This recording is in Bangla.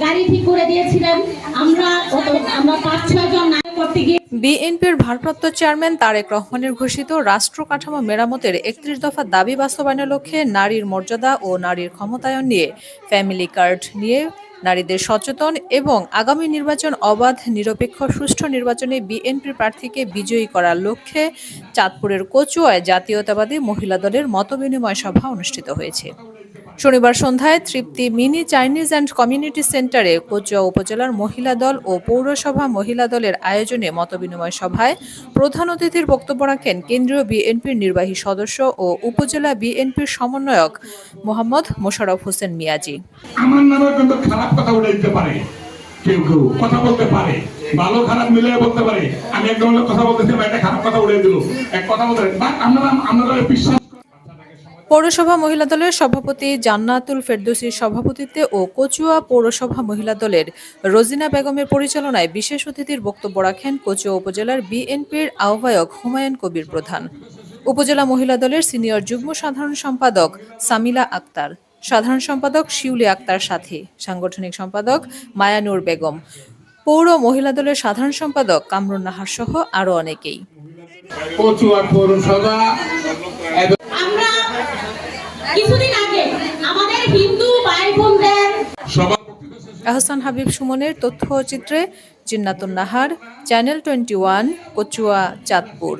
গাড়ি ঠিক করে দিয়েছিলেন। আমরা 5-6 জন নামে করতে গিয়ে বিএনপির ভারপ্রাপ্ত চেয়ারম্যান তারেক রহমানের ঘোষিত রাষ্ট্র কাঠামো মেরামতের ৩১ দফা দাবি বাস্তবায়নের লক্ষ্যে নারীর মর্যাদা ও নারীর ক্ষমতায়ন নিয়ে ফ্যামিলি কার্ড নিয়ে নারীদের সচেতন এবং আগামী নির্বাচন অবাধ, নিরপেক্ষ, সুষ্ঠু নির্বাচনে বিএনপির প্রার্থীকে বিজয়ী করার লক্ষ্যে চাঁদপুরের কচুয়ায় জাতীয়তাবাদী মহিলা দলের মতবিনিময় সভা অনুষ্ঠিত হয়েছে। শনিবার সন্ধ্যায় তৃপ্তি মিনি চাইনিজ অ্যান্ড কমিউনিটি সেন্টারে কচুয়া উপজেলার মহিলা দল ও পৌরসভা মহিলা দলের আয়োজনে মতবিনিময় সভায় প্রধান অতিথির বক্তব্য রাখেন কেন্দ্রীয় বিএনপির নির্বাহী সদস্য ও উপজেলা বিএনপির সমন্বয়ক মোহাম্মদ মোশাররফ হোসেন মিয়াজি। আমার নামে কিন্তু খারাপ কথা উড়ে দিতে পারে, কেউ কেউ কথা বলতে পারে, ভালো খারাপ মিলিয়ে বলতে পারে। আমি একদম কথা বলতেছি, একটা খারাপ কথা উড়ে দিল, এক কথা বলতে আমরা বিশ্বাস। পৌরসভা মহিলা দলের সভাপতি জান্নাতুল ফেরদৌসীর সভাপতিত্বে ও কচুয়া পৌরসভা মহিলা দলের রোজিনা বেগমের পরিচালনায় বিশেষ অতিথির বক্তব্য রাখেন কচুয়া উপজেলার বিএনপির আহ্বায়ক হুমায়ুন কবির প্রধান, উপজেলা মহিলা দলের সিনিয়র যুগ্ম সাধারণ সম্পাদক সামিলা আক্তার, সাধারণ সম্পাদক শিউলি আক্তার সাথী, সাংগঠনিক সম্পাদক মায়ানুর বেগম, পৌর মহিলা দলের সাধারণ সম্পাদক কামরুন নাহার সহ আরো অনেকেই। কচুয়া পৌরসভা আমরা কিছুদিন আগে আমাদের হিন্দু ভাই বোনদের আহসান হাবিব সুমনের তথ্যচিত্রে জিন্নাতুন নাহার, চ্যানেল 21, কচুয়া, চাঁদপুর।